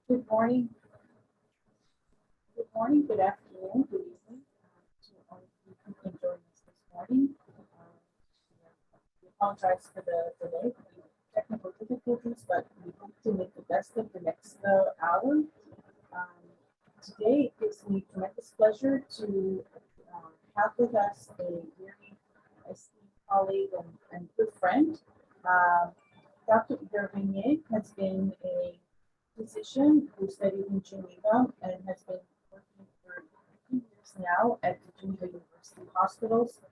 Good morning. Good morning, good afternoon, good evening to all of you who can join us this morning. We apologize for the delay, technical difficulties, but we hope to make the best of the next hour. Today it gives me tremendous pleasure to have with us a very esteemed colleague and good friend. Dr. Buruli has been a physician who studied in Geneva and has been working for 15 years now at the Geneva University Hospitals.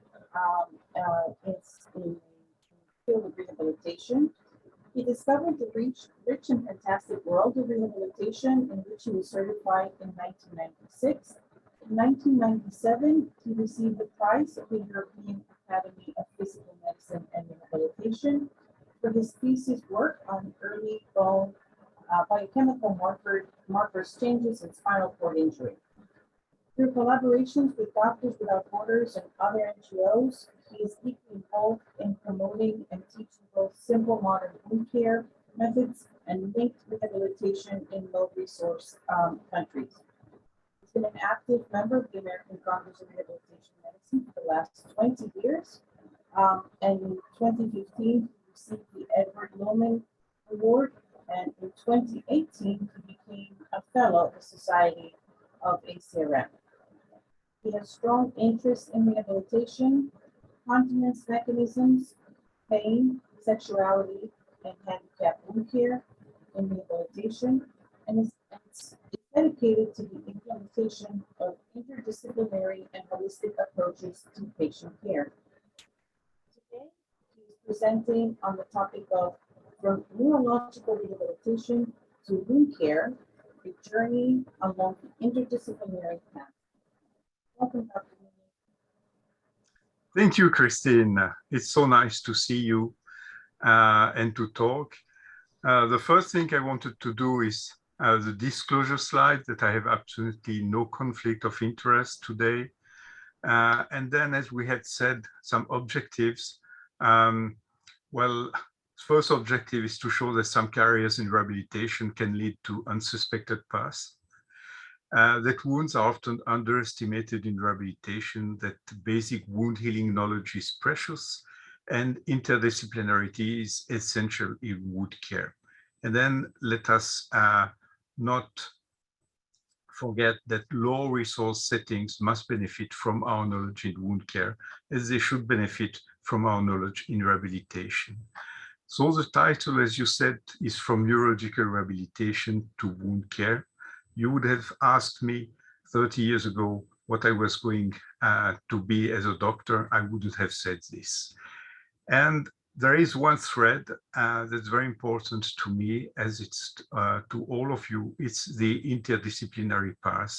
It's in the field of rehabilitation. He discovered the rich and fantastic world of rehabilitation, in which he was certified in 1996. In 1997, he received the prize of the European Academy of Physical Medicine and Rehabilitation for his thesis work on early bone biochemical markers changes in spinal cord injury. Through collaborations with Doctors Without Borders and other NGOs, he is deeply involved in promoting and teaching both simple modern wound care methods and linked rehabilitation in low-resource countries. He's been an active member of the American Congress of Rehabilitation Medicine for the last 20 years. And in 2015, he received the Edward Lohman Award, and in 2018, he became a fellow of the Society of ACRM. He has strong interest in rehabilitation, continence mechanisms, pain, sexuality, and handicap wound care in rehabilitation, and is dedicated to the implementation of interdisciplinary and holistic approaches to patient care. Today, he is presenting on the topic of From Neurological Rehabilitation to Wound Care, a journey along the interdisciplinary path. Welcome, Dr. Buruli. Thank you, Christine. It's so nice to see you and to talk. The first thing I wanted to do is the disclosure slide, that I have absolutely no conflict of interest today. And then, as we had said, some objectives. Well, first objective is to show that some carriers in rehabilitation can lead to unsuspected paths, that wounds are often underestimated in rehabilitation, that basic wound healing knowledge is precious, and interdisciplinarity is essential in wound care. And then let us not forget that low resource settings must benefit from our knowledge in wound care, as they should benefit from our knowledge in rehabilitation. So the title, as you said, is From Neurological Rehabilitation to Wound Care. You would have asked me 30 years ago what I was going to be as a doctor, I wouldn't have said this. And there is one thread that's very important to me, as it's to all of you. It's the interdisciplinary path,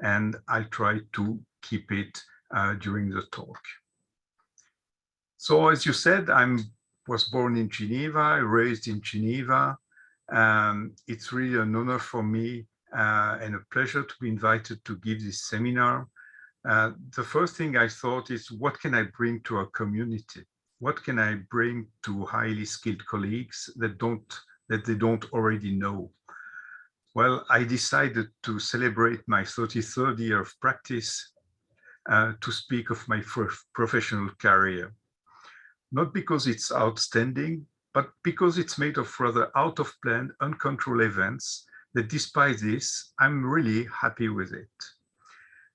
and I'll try to keep it during the talk. So as you said, I was born in Geneva, raised in Geneva. It's really an honor for me and a pleasure to be invited to give this seminar. The first thing I thought is, what can I bring to our community? What can I bring to highly skilled colleagues that they don't already know? Well, I decided to celebrate my 33rd year of practice to speak of my professional career. Not because it's outstanding, but because it's made of rather out-of-plan, uncontrolled events that, despite this, I'm really happy with it.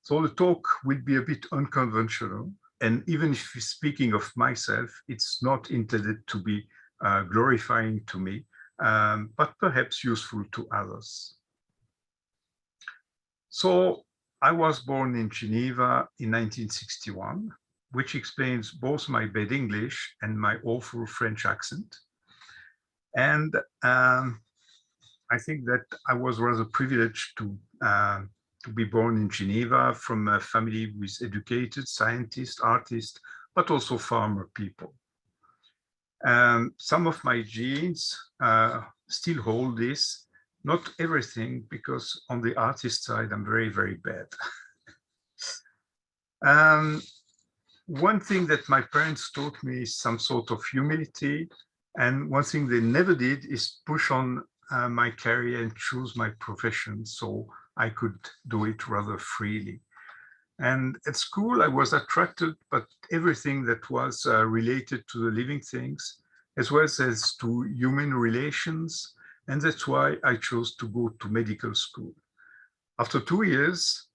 So the talk will be a bit unconventional, and even if speaking of myself, it's not intended to be glorifying to me, but perhaps useful to others. So I was born in Geneva in 1961, which explains both my bad English and my awful French accent. And I think that I was rather privileged to be born in Geneva from a family with educated scientists, artists, but also farmer people. Some of my genes still hold this, not everything, because on the artist side, I'm very, very bad. One thing that my parents taught me is some sort of humility. And one thing they never did is push on my career and choose my profession so I could do it rather freely. And at school, I was attracted by everything that was related to the living things, as well as to human relations. And that's why I chose to go to medical school. After 2 years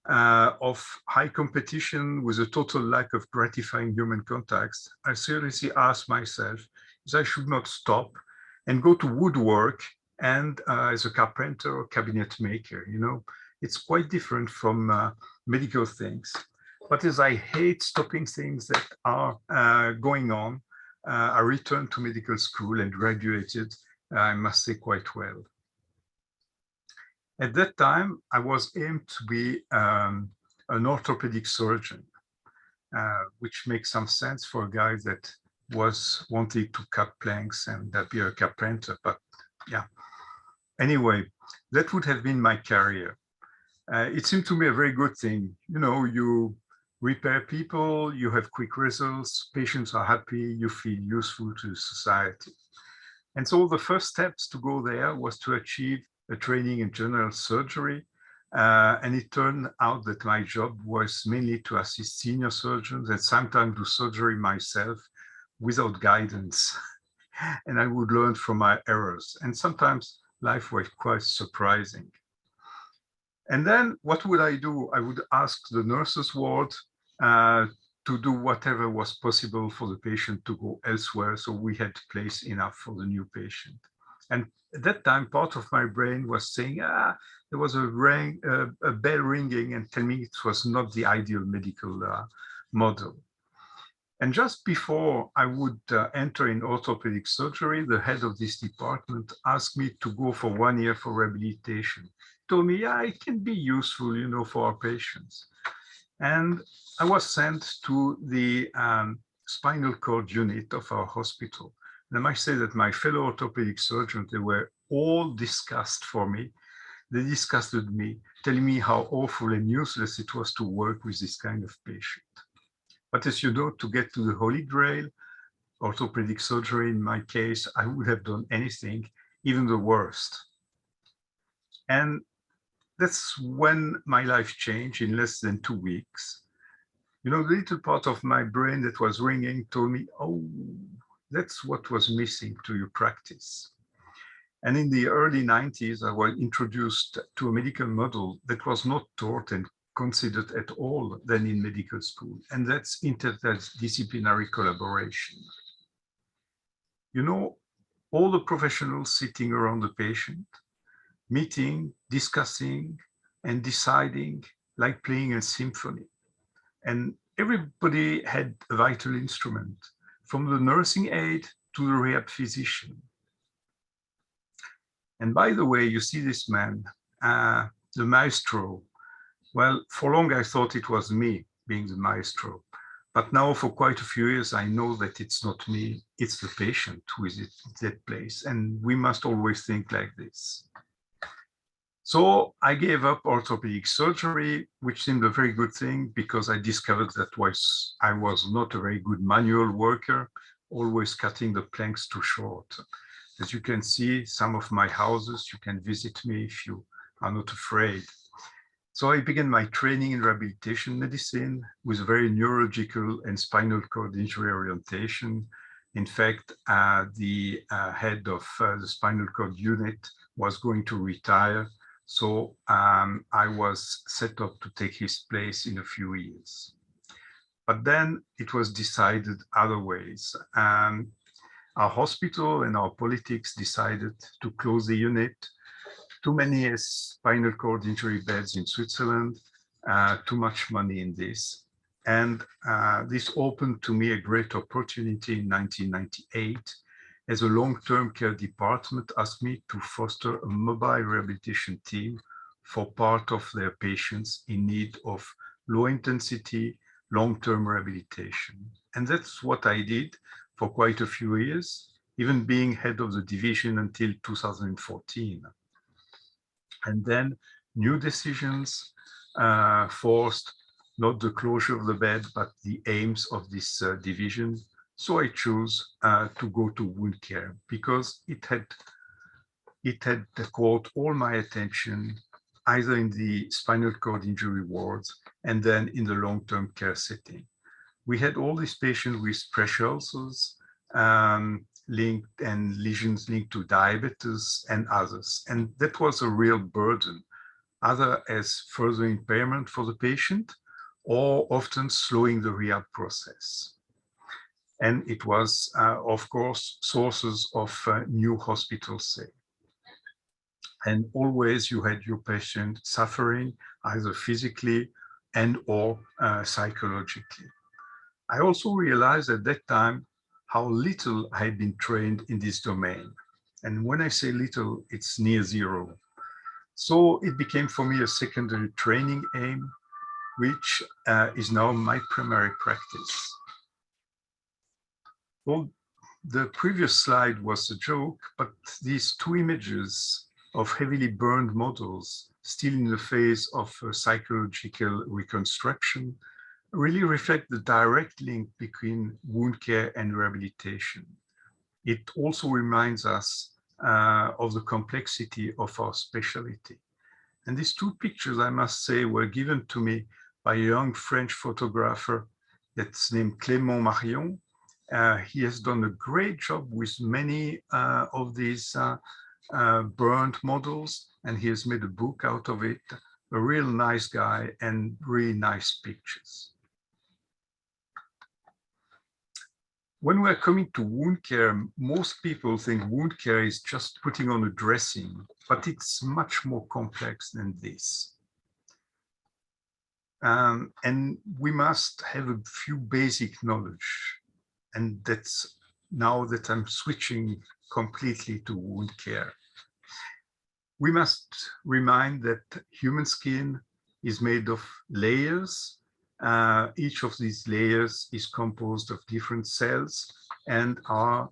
of high competition with a total lack of gratifying human contacts, I seriously asked myself if I should not stop and go to woodwork and as a carpenter or cabinet maker. You know, it's quite different from medical things. But as I hate stopping things that are going on, I returned to medical school and graduated, I must say, quite well. At that time, I was aimed to be an orthopedic surgeon, which makes some sense for a guy that was wanting to cut planks and be a carpenter. But yeah, anyway, that would have been my career. It seemed to me a very good thing. You know, you repair people, you have quick results, patients are happy, you feel useful to society. And so the first steps to go there was to achieve a training in general surgery. And it turned out that my job was mainly to assist senior surgeons and sometimes do surgery myself without guidance. And I would learn from my errors. And sometimes life was quite surprising. And then what would I do? I would ask the nurses' ward to do whatever was possible for the patient to go elsewhere, so we had place enough for the new patient. And at that time, part of my brain was saying, there was a bell ringing and telling me it was not the ideal medical model. And just before I would enter in orthopedic surgery, the head of this department asked me to go for 1 year for rehabilitation. Told me, yeah, it can be useful, you know, for our patients. And I was sent to the spinal cord unit of our hospital. And I must say that my fellow orthopedic surgeons, they were all disgusted for me. They disgusted me, telling me how awful and useless it was to work with this kind of patient. But as you know, to get to the Holy Grail, orthopedic surgery in my case, I would have done anything, even the worst. And that's when my life changed in less than 2 weeks. You know, the little part of my brain that was ringing told me, oh, that's what was missing to your practice. And in the early 90s, I was introduced to a medical model that was not taught and considered at all then in medical school, and that's interdisciplinary collaboration. You know, all the professionals sitting around the patient, meeting, discussing, and deciding like playing a symphony. And everybody had a vital instrument, from the nursing aide to the rehab physician. And by the way, you see this man, the maestro. Well, for long I thought it was me being the maestro. But now for quite a few years, I know that it's not me, it's the patient who is at that place. And we must always think like this. So I gave up orthopedic surgery, which seemed a very good thing because I discovered that I was not a very good manual worker, always cutting the planks too short. As you can see, some of my houses, you can visit me if you are not afraid. So I began my training in rehabilitation medicine with very neurological and spinal cord injury orientation. In fact, the head of the spinal cord unit was going to retire. So I was set up to take his place in a few years. But then it was decided other ways. Our hospital and our politics decided to close the unit. Too many spinal cord injury beds in Switzerland, too much money in this. And this opened to me a great opportunity in 1998 as a long-term care department asked me to foster a mobile rehabilitation team for part of their patients in need of low-intensity, long-term rehabilitation. And that's what I did for quite a few years, even being head of the division until 2014. And then new decisions forced not the closure of the bed, but the aims of this division. So I chose to go to wound care because it it had caught all my attention, either in the spinal cord injury wards and then in the long-term care setting. We had all these patients with pressure ulcers, linked and lesions linked to diabetes and others. And that was a real burden, either as further impairment for the patient or often slowing the rehab process. And it was, of course, sources of new hospital stay. And always you had your patient suffering either physically and or psychologically. I also realized at that time how little I had been trained in this domain. And when I say little, it's near zero. So it became for me a secondary training aim, which is now my primary practice. Well, the previous slide was a joke, but these two images of heavily burned models still in the phase of psychological reconstruction really reflect the direct link between wound care and rehabilitation. It also reminds us of the complexity of our specialty. And these two pictures, I must say, were given to me by a young French photographer that's named Clément Marion. He has done a great job with many of these burned models, and he has made a book out of it. A real nice guy and really nice pictures. When we're coming to wound care, most people think wound care is just putting on a dressing, but it's much more complex than this. And we must have a few basic knowledge. And that's now that I'm switching completely to wound care. We must remind that human skin is made of layers. Each of these layers is composed of different cells and are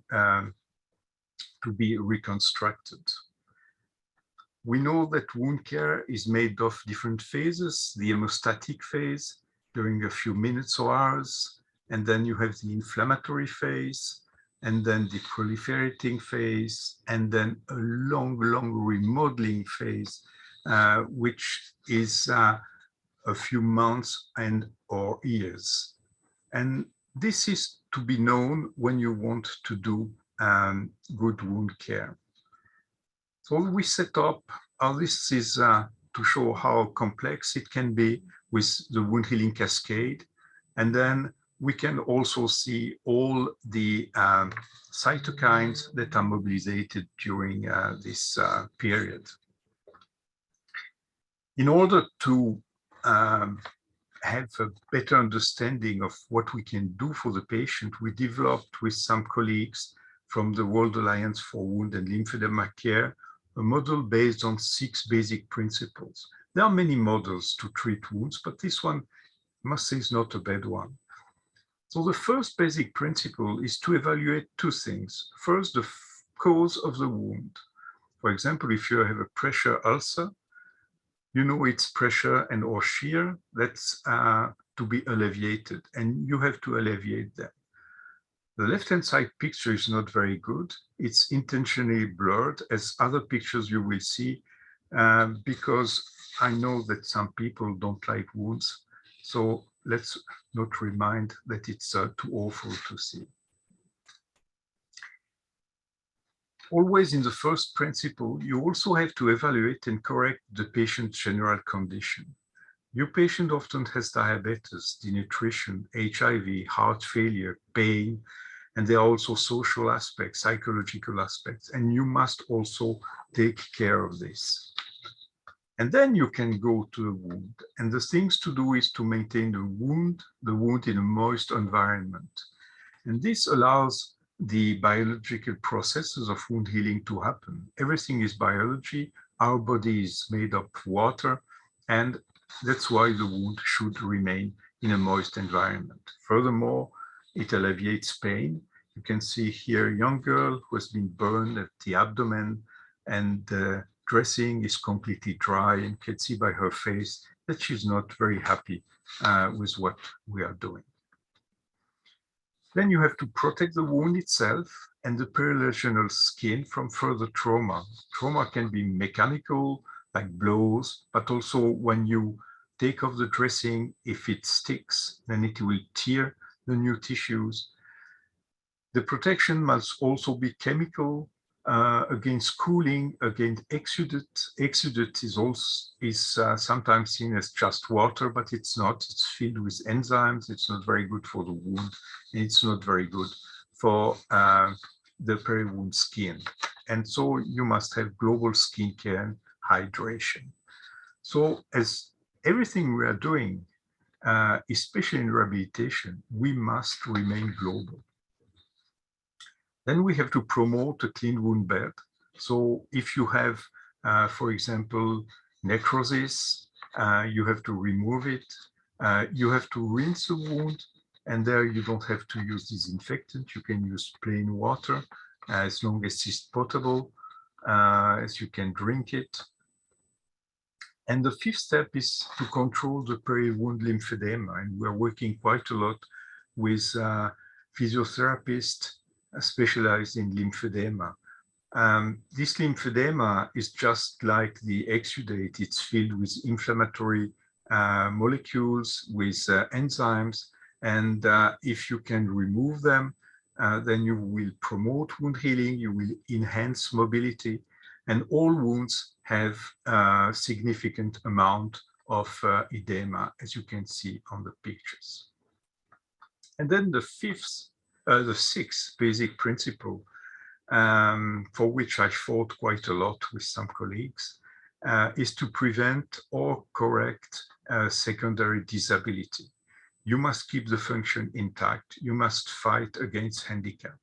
to be reconstructed. We know that wound care is made of different phases, the hemostatic phase during a few minutes or hours, and then you have the inflammatory phase, and then the proliferating phase, and then a long remodeling phase, which is a few months and or years. And this is to be known when you want to do good wound care. So we set up, this is to show how complex it can be with the wound healing cascade. And then we can also see all the cytokines that are mobilized during this period. In order to have a better understanding of what we can do for the patient, we developed with some colleagues from the World Alliance for Wound and Lymphedema Care a model based on 6 basic principles. There are many models to treat wounds, but this one, I must say, is not a bad one. So the first basic principle is to evaluate 2 things. First, the cause of the wound. For example, if you have a pressure ulcer, you know it's pressure and or shear that's to be alleviated, and you have to alleviate that. The left-hand side picture is not very good. It's intentionally blurred, as other pictures you will see, because I know that some people don't like wounds. So let's not remind that it's too awful to see. Always in the first principle, you also have to evaluate and correct the patient's general condition. Your patient often has diabetes, denutrition, HIV, heart failure, pain, and there are also social aspects, psychological aspects, and you must also take care of this. And then you can go to the wound. And the things to do is to maintain the wound in a moist environment. And this allows the biological processes of wound healing to happen. Everything is biology. Our body is made of water, and that's why the wound should remain in a moist environment. Furthermore, it alleviates pain. You can see here a young girl who has been burned at the abdomen, and the dressing is completely dry, and you can see by her face that she's not very happy with what we are doing. Then you have to protect the wound itself and the perilesional skin from further trauma. Trauma can be mechanical, like blows, but also when you take off the dressing, if it sticks, then it will tear the new tissues. The protection must also be chemical, against cooling, against exudate. Exudate is sometimes seen as just water, but it's not. It's filled with enzymes. It's not very good for the wound, and it's not very good for the peri-wound skin. And so you must have global skincare and hydration. So as everything we are doing, especially in rehabilitation, we must remain global. Then we have to promote a clean wound bed. So if you have, for example, necrosis, you have to remove it. You have to rinse the wound, and there you don't have to use disinfectant. You can use plain water as long as it's potable, as you can drink it. And the fifth step is to control the peri-wound lymphedema. And we're working quite a lot with physiotherapists specialized in lymphedema. This lymphedema is just like the exudate. It's filled with inflammatory molecules, with enzymes. And if you can remove them, then you will promote wound healing, you will enhance mobility, and all wounds have a significant amount of edema, as you can see on the pictures. And then the sixth basic principle, for which I fought quite a lot with some colleagues, is to prevent or correct secondary disability. You must keep the function intact. You must fight against handicap.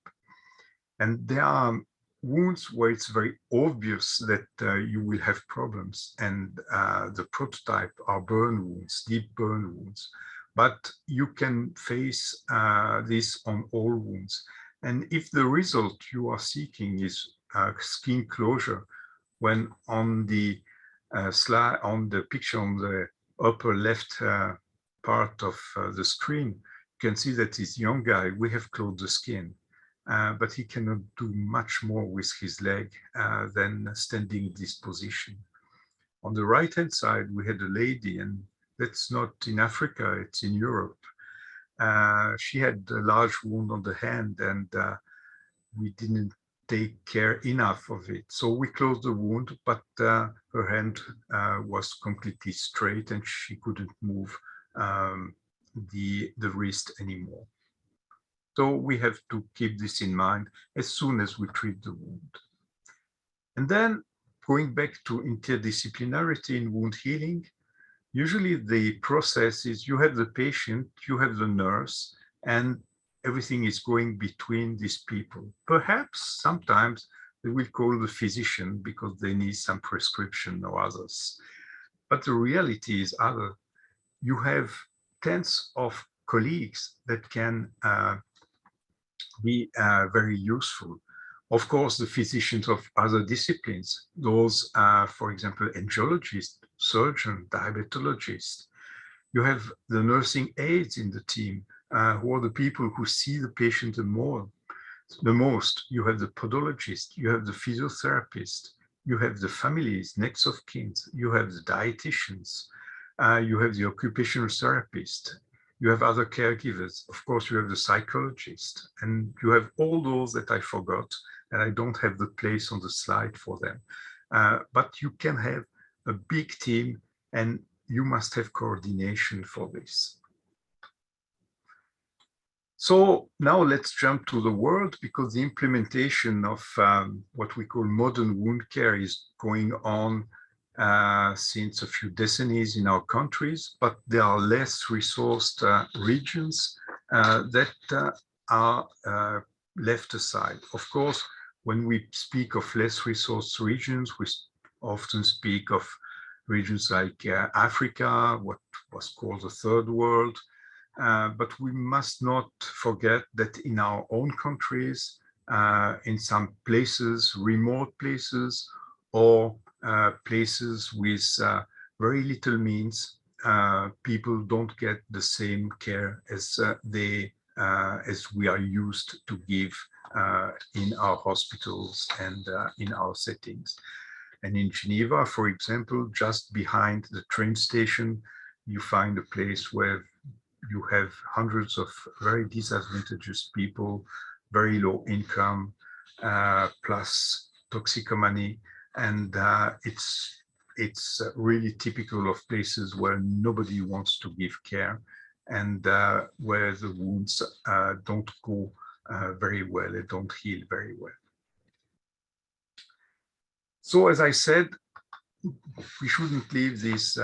And there are wounds where it's very obvious that you will have problems. And the prototype are burn wounds, deep burn wounds. But you can face this on all wounds. And if the result you are seeking is skin closure, when on the slide, on the picture on the upper left part of the screen, you can see that this young guy, we have closed the skin, but he cannot do much more with his leg than standing in this position. On the right-hand side, we had a lady, and that's not in Africa, it's in Europe. She had a large wound on the hand, and we didn't take care enough of it. So we closed the wound, but her hand was completely straight and she couldn't move the wrist anymore. So we have to keep this in mind as soon as we treat the wound. And then going back to interdisciplinarity in wound healing, usually the process is you have the patient, you have the nurse, and everything is going between these people. Perhaps sometimes they will call the physician because they need some prescription or others. But the reality is other. You have tens of colleagues that can be very useful. Of course, the physicians of other disciplines, those, for example, angiologists, surgeon, diabetologists. You have the nursing aides in the team, who are the people who see the patient the most. You have the podologist, you have the physiotherapist, you have the families, next of kin, you have the dietitians, you have the occupational therapist, you have other caregivers. Of course, you have the psychologist, and you have all those that I forgot, and I don't have the place on the slide for them. But you can have a big team, and you must have coordination for this. So now let's jump to the world, because the implementation of what we call modern wound care is going on since a few decennies in our countries, but there are less resourced regions that are left aside. Of course, when we speak of less resourced regions, we often speak of regions like Africa, what was called the third world. But we must not forget that in our own countries, in some places, remote places, or places with very little means, people don't get the same care as they as we are used to give in our hospitals and in our settings. And in Geneva, for example, just behind the train station, you find a place where you have hundreds of very disadvantaged people, very low income, plus toxicomany. And it's really typical of places where nobody wants to give care and where the wounds don't go very well, they don't heal very well. So as I said, we shouldn't leave these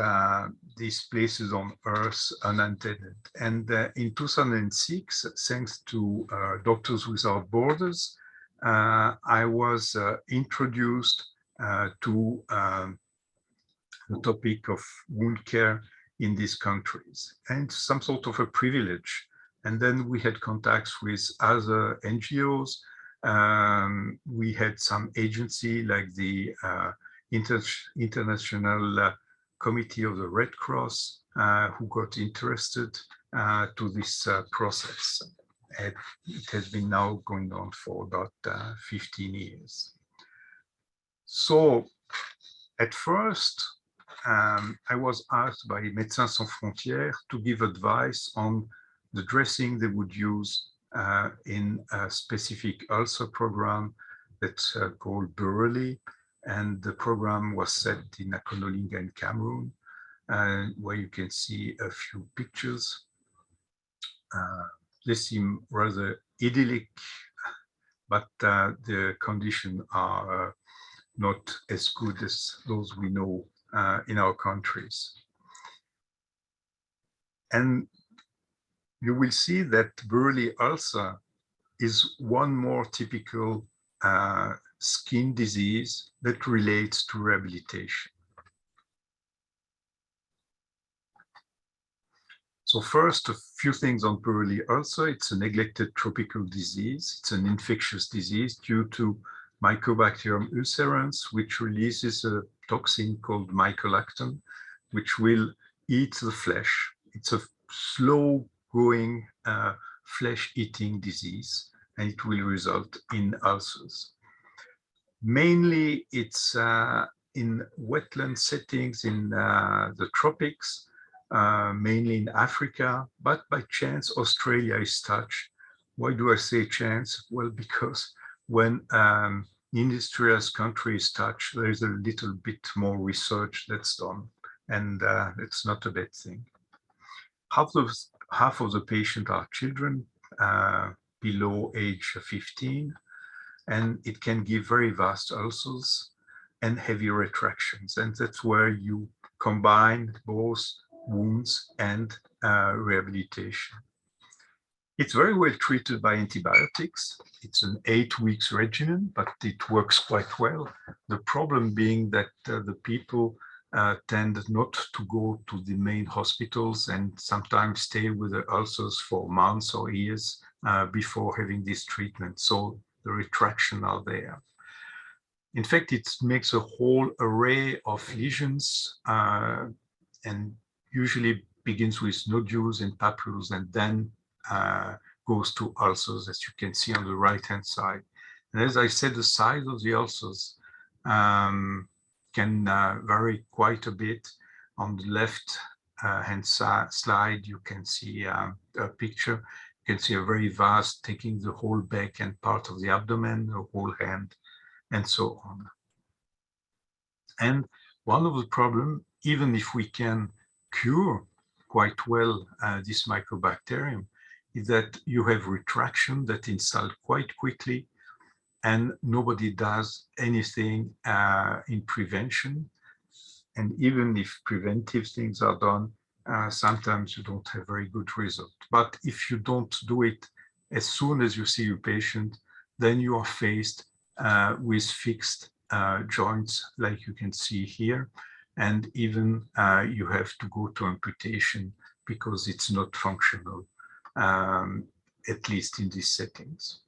places on Earth unattended. And in 2006, thanks to Doctors Without Borders, I was introduced to the topic of wound care in these countries, and some sort of a privilege. And then we had contacts with other NGOs. We had some agency like the International Committee of the Red Cross who got interested to this process. And it has been now going on for about 15 years. So at first, I was asked by Médecins Sans Frontières to give advice on the dressing they would use in a specific ulcer program that's called Buruli. And the program was set in Akonolinga in Cameroon, where you can see a few pictures. They seem rather idyllic, but the conditions are not as good as those we know in our countries. And you will see that Buruli ulcer is one more typical skin disease that relates to rehabilitation. So first, a few things on Buruli ulcer. It's a neglected tropical disease. It's an infectious disease due to Mycobacterium ulcerans, which releases a toxin called mycolactin, which will eat the flesh. It's a slow-growing flesh-eating disease, and it will result in ulcers. Mainly, it's in wetland settings in the tropics, mainly in Africa, but by chance, Australia is touched. Why do I say chance? Well, because when industrialized countries touch, there is a little bit more research that's done, and it's not a bad thing. Half of the patients are children below age 15, and it can give very vast ulcers and heavy retractions, and that's where you combine both wounds and rehabilitation. It's very well treated by antibiotics. It's an 8 weeks regimen, but it works quite well. The problem being that the people tend not to go to the main hospitals and sometimes stay with the ulcers for months or years before having this treatment. So the retraction are there. In fact, it makes a whole array of lesions and usually begins with nodules and papules and then goes to ulcers, as you can see on the right-hand side. And as I said, the size of the ulcers can vary quite a bit. On the left-hand slide, you can see a picture. You can see a very vast, taking the whole back and part of the abdomen, the whole hand, and so on. And one of the problems, even if we can cure quite well this mycobacterium, is that you have retraction that installed quite quickly, and nobody does anything in prevention. And even if preventive things are done, sometimes you don't have very good result. But if you don't do it as soon as you see your patient, then you are faced with fixed joints, like you can see here. And even you have to go to amputation because it's not functional, at least in these settings.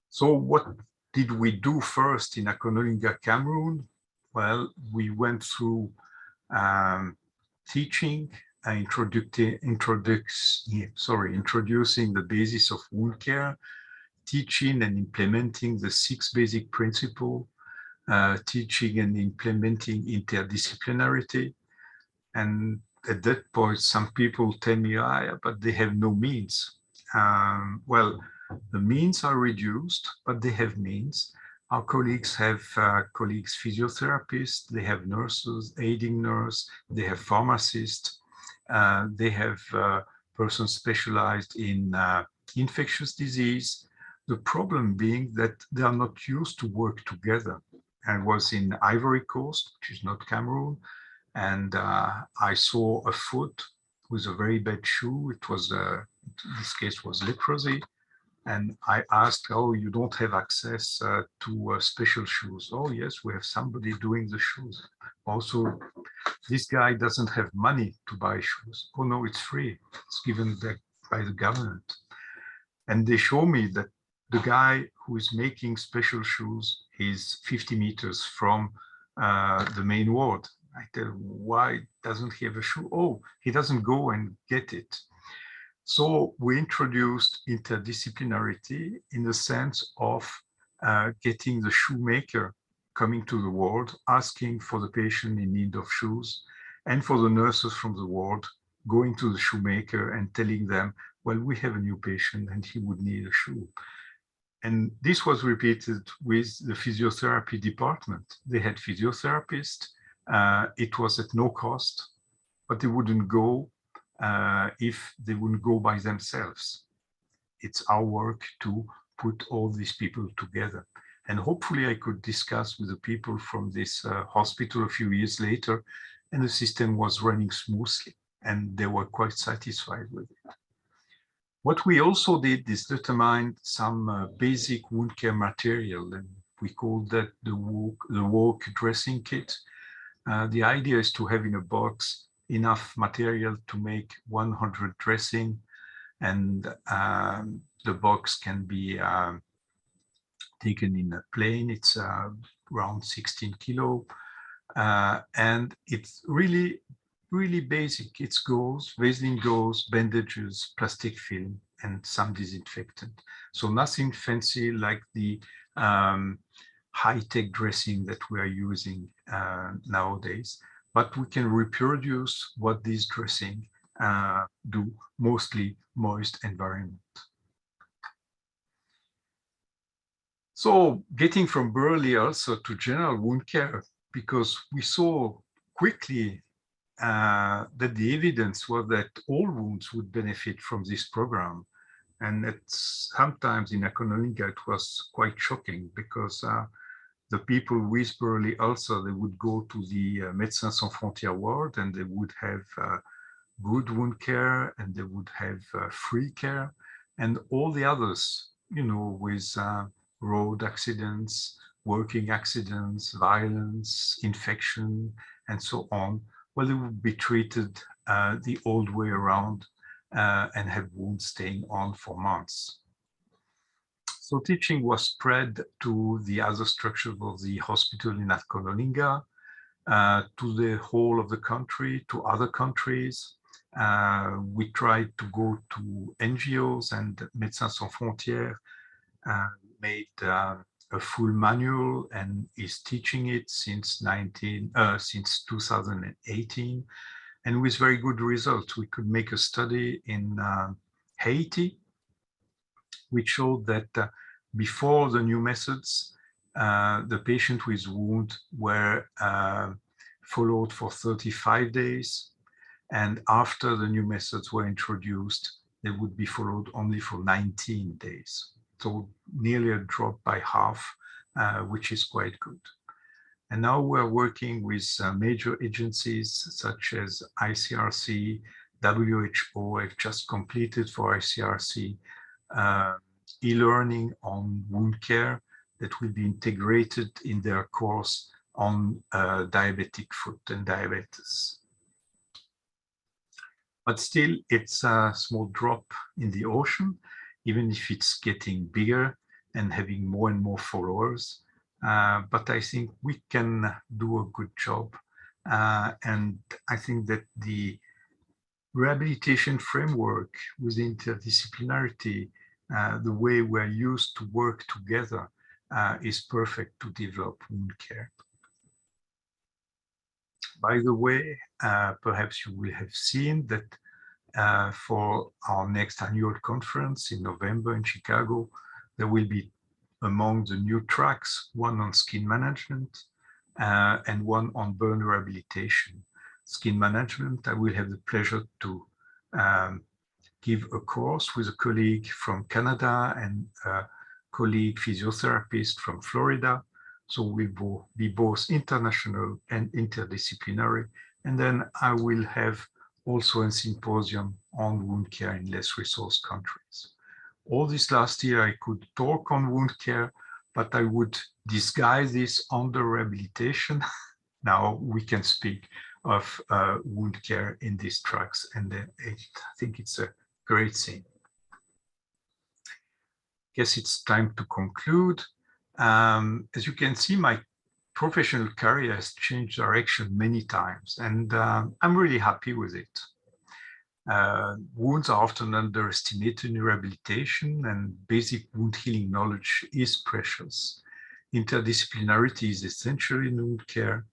So what did we do first in Akonolinga, Cameroon? Well, we went through teaching introducing the basis of wound care, teaching and implementing the 6 basic principles, teaching and implementing interdisciplinarity. And at that point, some people tell me, but they have no means. Well, the means are reduced, but they have means. Our colleagues have colleagues physiotherapists, they have nurses, aiding nurse, they have pharmacists, they have persons specialized in infectious disease. The problem being that they are not used to work together. I was in Ivory Coast, which is not Cameroon, and I saw a foot with a very bad shoe. It was, in this case, was leprosy. And I asked, oh, you don't have access to special shoes? Oh, yes, we have somebody doing the shoes. Also, this guy doesn't have money to buy shoes. Oh, no, it's free. It's given back by the government. And they show me that the guy who is making special shoes is 50 meters from the main ward. I tell him, why doesn't he have a shoe? Oh, he doesn't go and get it. So we introduced interdisciplinarity in the sense of getting the shoemaker coming to the ward, asking for the patient in need of shoes, and for the nurses from the ward going to the shoemaker and telling them, well, we have a new patient and he would need a shoe. And this was repeated with the physiotherapy department. They had physiotherapists. It was at no cost, but they wouldn't go if they wouldn't go by themselves. It's our work to put all these people together. And hopefully I could discuss with the people from this hospital a few years later, and the system was running smoothly, and they were quite satisfied with it. What we also did is determine some basic wound care material, and we call that the walk dressing kit. The idea is to have in a box enough material to make 100 dressing, and the box can be taken in a plane. It's around 16 kilo, and it's really basic. It's gauze, Vaseline gauze, bandages, plastic film, and some disinfectant. So nothing fancy like the high-tech dressing that we are using nowadays, but we can reproduce what these dressing do, mostly moist environment. So getting from Buruli also to general wound care, because we saw quickly that the evidence was that all wounds would benefit from this program. And sometimes in Akonolinga, it was quite shocking because the people with Buruli ulcer, they would go to the Médecins Sans Frontières ward and they would have good wound care and they would have free care. And all the others, you know, with road accidents, working accidents, violence, infection, and so on, well, they would be treated the old way around and have wounds staying on for months. So teaching was spread to the other structures of the hospital in Akonolinga, to the whole of the country, to other countries. We tried to go to NGOs, and Médecins Sans Frontières made a full manual and is teaching it since 2018, and with very good results. We could make a study in Haiti, which showed that before the new methods, the patient with wound were followed for 35 days, and after the new methods were introduced, they would be followed only for 19 days. So nearly a drop by half, which is quite good. And now we're working with major agencies such as ICRC, WHO. I've just completed for ICRC e-learning on wound care that will be integrated in their course on diabetic foot and diabetes. But still, it's a small drop in the ocean, even if it's getting bigger and having more and more followers. But I think we can do a good job. And I think that the rehabilitation framework with interdisciplinarity, the way we're used to work together, is perfect to develop wound care. By the way, perhaps you will have seen that for our next annual conference in November in Chicago, there will be among the new tracks, one on skin management and one on burn rehabilitation. Skin management, I will have the pleasure to give a course with a colleague from Canada and a colleague physiotherapist from Florida. So we'll be both international and interdisciplinary. And then I will have also a symposium on wound care in less resourced countries. All this last year, I could talk on wound care, but I would disguise this under rehabilitation. Now we can speak of wound care in these tracks, and I think it's a great thing. Guess it's time to conclude. As you can see, my professional career has changed direction many times, and I'm really happy with it. Wounds are often underestimated in rehabilitation, and basic wound healing knowledge is precious. Interdisciplinarity is essential in wound care,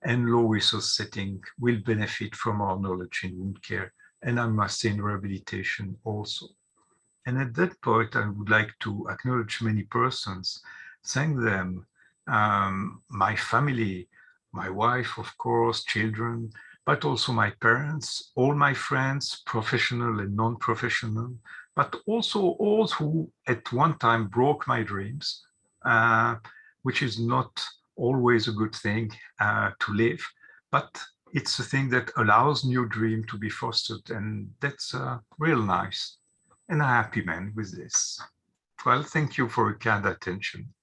and low resource setting will benefit from our knowledge in wound care, and I must say in rehabilitation also. And at that point, I would like to acknowledge many persons, thank them, my family, my wife, of course, children, but also my parents, all my friends, professional and non-professional, but also all who at one time broke my dreams, which is not always a good thing to live, but it's a thing that allows new dream to be fostered, and that's real nice. And a happy man with this. Well, thank you for your kind attention.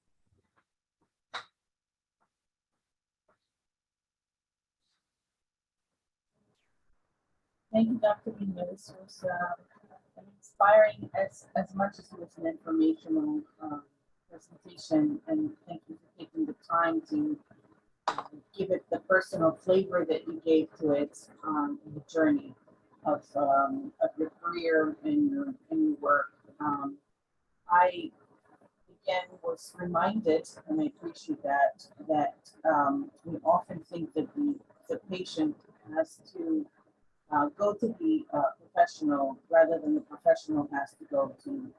Thank you, Dr. ENews. This was inspiring as much as it was an informational presentation, and thank you for taking the time to give it the personal flavor that you gave to it in the journey of your career and your work. I again was reminded, and I appreciate that we often think that the patient has to go to the professional rather than the professional has to go to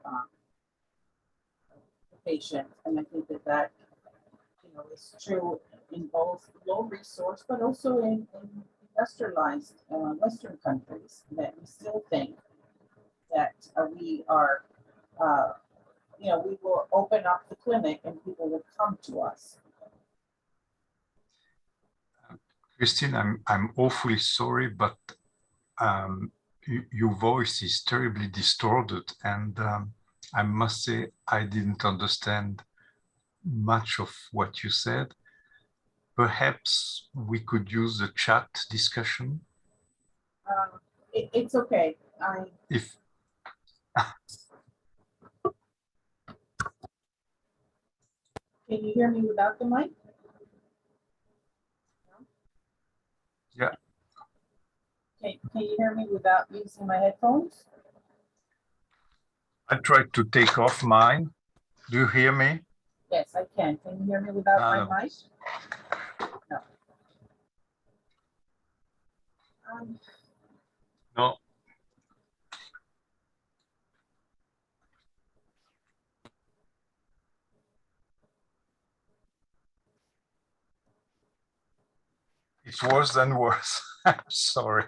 the patient, and I think that is true in both low resource, but also in industrialized Western countries, that we still think that we are, we will open up the clinic and people will come to us. Christine, I'm awfully sorry, but your voice is terribly distorted, and I must say I didn't understand much of what you said. Perhaps we could use the chat discussion. It's okay. If Can you hear me without the mic? No? Yeah. Can you hear me without using my headphones? I tried to take off mine. Do you hear me? Yes, I can. Can you hear me without my mic? No. No. It's worse than worse. I'm sorry.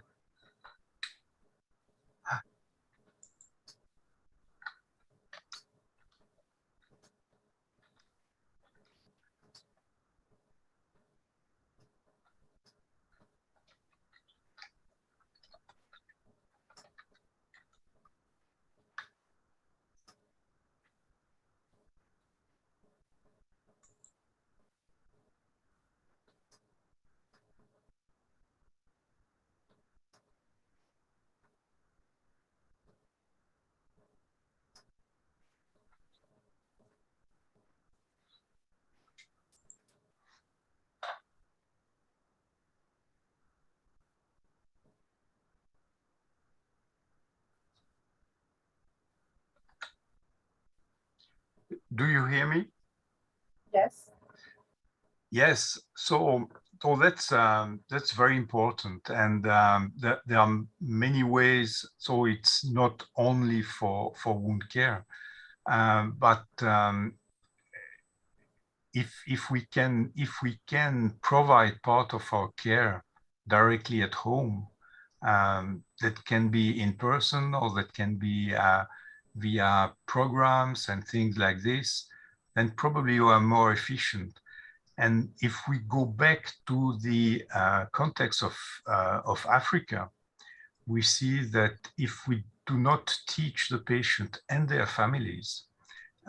Do you hear me? Yes. Yes. So that's very important, and there are many ways. So it's not only for wound care, but if we can provide part of our care directly at home, that can be in person or that can be via programs and things like this, then probably you are more efficient. And if we go back to the context of Africa, we see that if we do not teach the patient and their families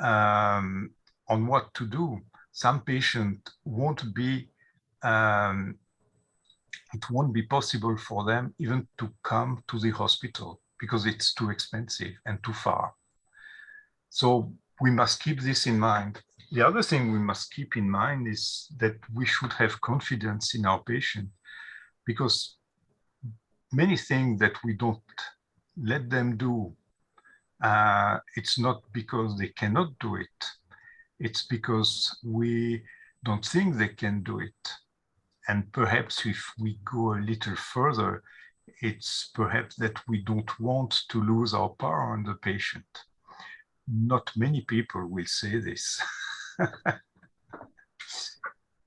on what to do, some patient won't be, it won't be possible for them even to come to the hospital because it's too expensive and too far. So we must keep this in mind. The other thing we must keep in mind is that we should have confidence in our patient, because many things that we don't let them do, it's not because they cannot do it. It's because we don't think they can do it. And perhaps if we go a little further, it's perhaps that we don't want to lose our power on the patient. Not many people will say this.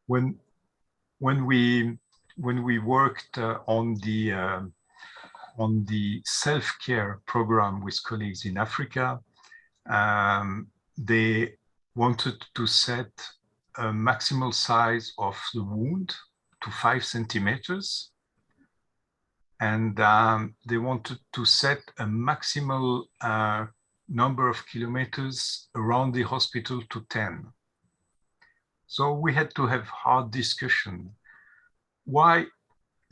when we worked on the self-care program with colleagues in Africa, they wanted to set a maximal size of the wound to 5 centimeters. And they wanted to set a maximal number of kilometers around the hospital to 10. So we had to have hard discussion. Why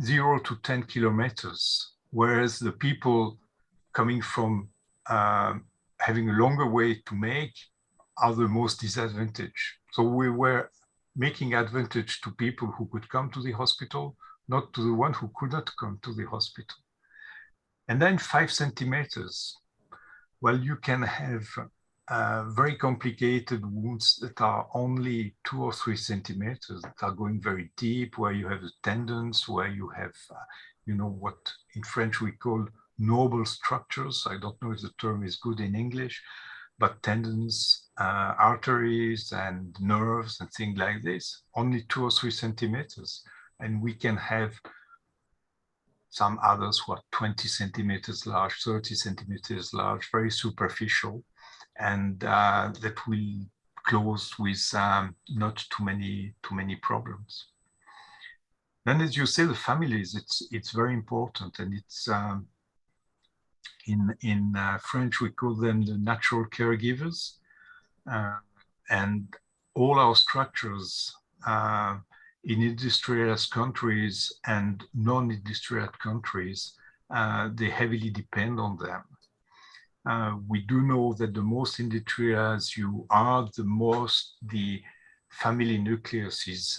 0 to 10 kilometers, whereas the people coming from having a longer way to make are the most disadvantaged. So we were making advantage to people who could come to the hospital, not to the one who could not come to the hospital. And then 5 centimeters. Well, you can have very complicated wounds that are only 2 or 3 centimeters, that are going very deep, where you have the tendons, where you have, what in French we call noble structures. I don't know if the term is good in English, but tendons, arteries and nerves and things like this, only 2 or 3 centimeters. And we can have some others who are 20 centimeters large, 30 centimeters large, very superficial, and that will close with not too many problems. Then, as you say, the families, it's very important, and it's in French we call them the natural caregivers, and all our structures in industrialized countries and non-industrialized countries, they heavily depend on them. We do know that the most industrialized you are, the most the family nucleus is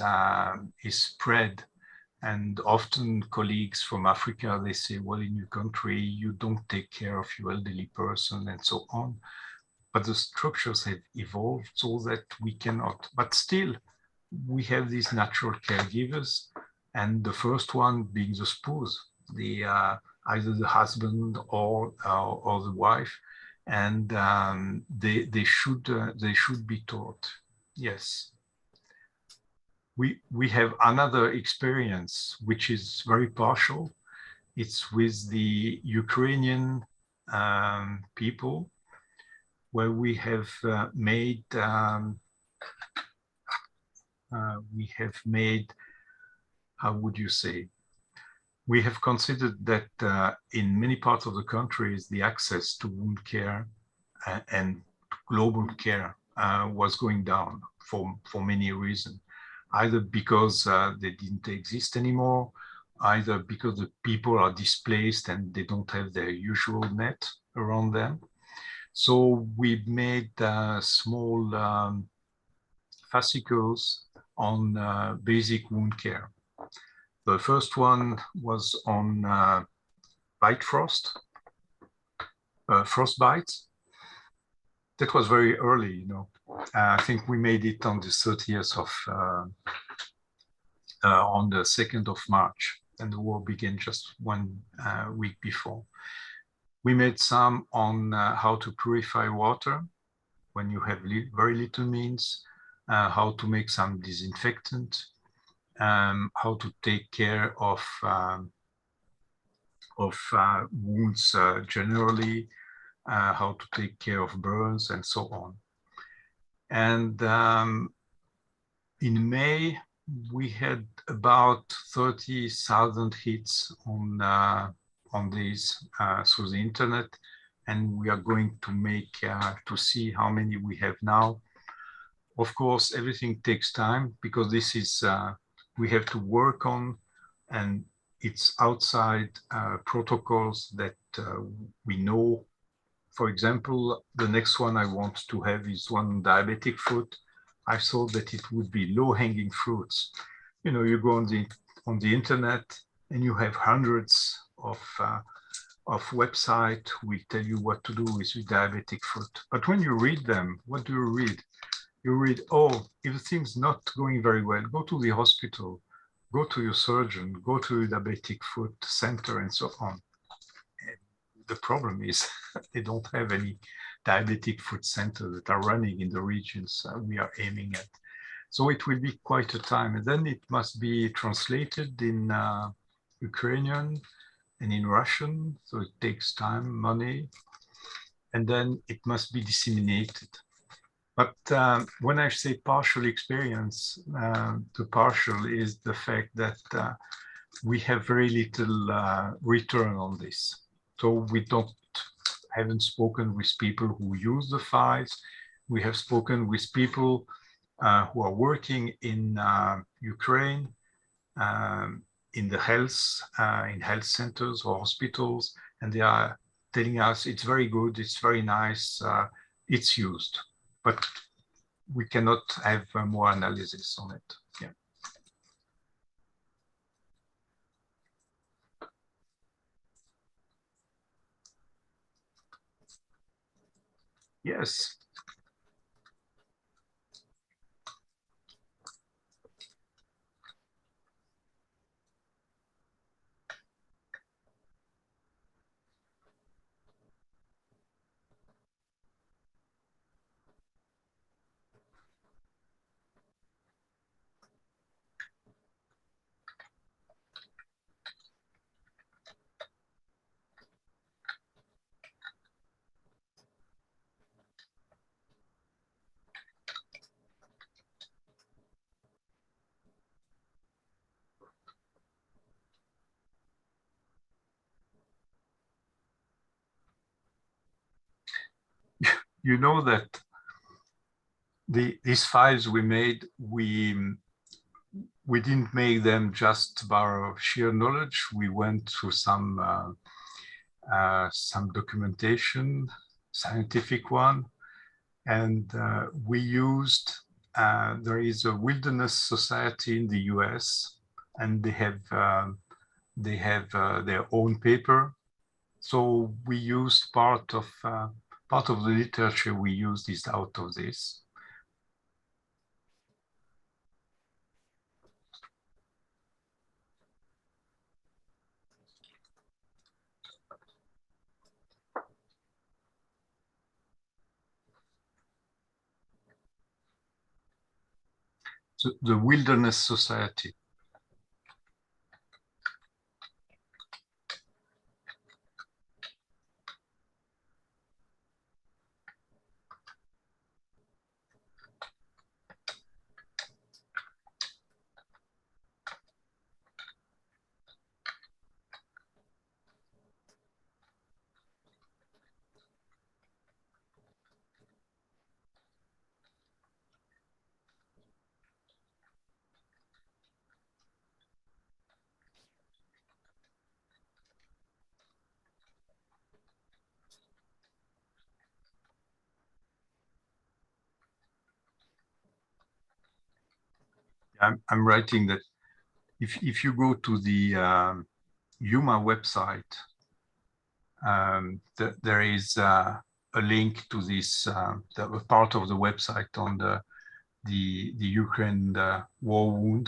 spread. And often colleagues from Africa, they say, well, in your country, you don't take care of your elderly person and so on. But the structures have evolved so that we cannot. But still, we have these natural caregivers, and the first one being the spouse, either the husband or the wife, and they should be taught. Yes. We have another experience which is very partial. It's with the Ukrainian people, where we have made how would you say? We have considered that in many parts of the countries, the access to wound care and global care was going down for many reasons, either because they didn't exist anymore, either because the people are displaced and they don't have their usual net around them. So we made small fascicles on basic wound care. The first one was on frostbite. that was very early, you know. I think we made it on the 30th of, on the 2nd of March, and the war began just 1 week before. We made some on how to purify water when you have very little means, how to make some disinfectant, how to take care of wounds generally, how to take care of burns, and so on. And in May, we had about 30,000 hits on these through the internet, and we are going to make to see how many we have now. Of course, everything takes time because this is we have to work on, and it's outside protocols that we know. For example, the next one I want to have is one diabetic foot. I thought that it would be low-hanging fruits. You know, you go on the internet and you have hundreds of websites who will tell you what to do with your diabetic foot. But when you read them, what do you read? You read, oh, if things not going very well, go to the hospital, go to your surgeon, go to your diabetic foot center, and so on. And the problem is they don't have any diabetic foot centers that are running in the regions we are aiming at. So it will be quite a time. And then it must be translated in Ukrainian and in Russian. So it takes time, money, and then it must be disseminated. But when I say partial experience, the partial is the fact that we have very little return on this. So we haven't spoken with people who use the files. We have spoken with people who are working in Ukraine, in the in health centers or hospitals, and they are telling us it's very good, it's very nice, it's used. But we cannot have more analysis on it. Yeah. Yes. You know that these files we made, we didn't make them just by sheer knowledge. We went through some documentation, scientific one, and we used, there is a wilderness society in the US, and they have their own paper. So we used part of the literature we used is out of this. So the Wilderness Society. I'm writing that if you go to the UMA website, there is a a link to this the part of the website on the Ukraine war wound.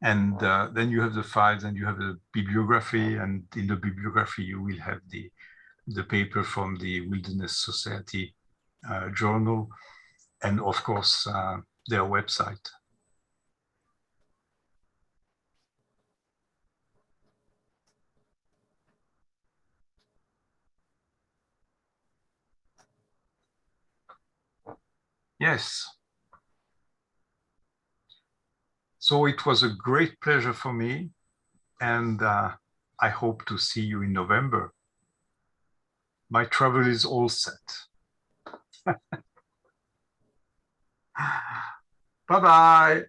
And then you have the files and you have the bibliography, and in the bibliography you will have the paper from the Wilderness Society journal, and of course their website. Yes. So it was a great pleasure for me, and I hope to see you in November. My travel is all set. Bye-bye.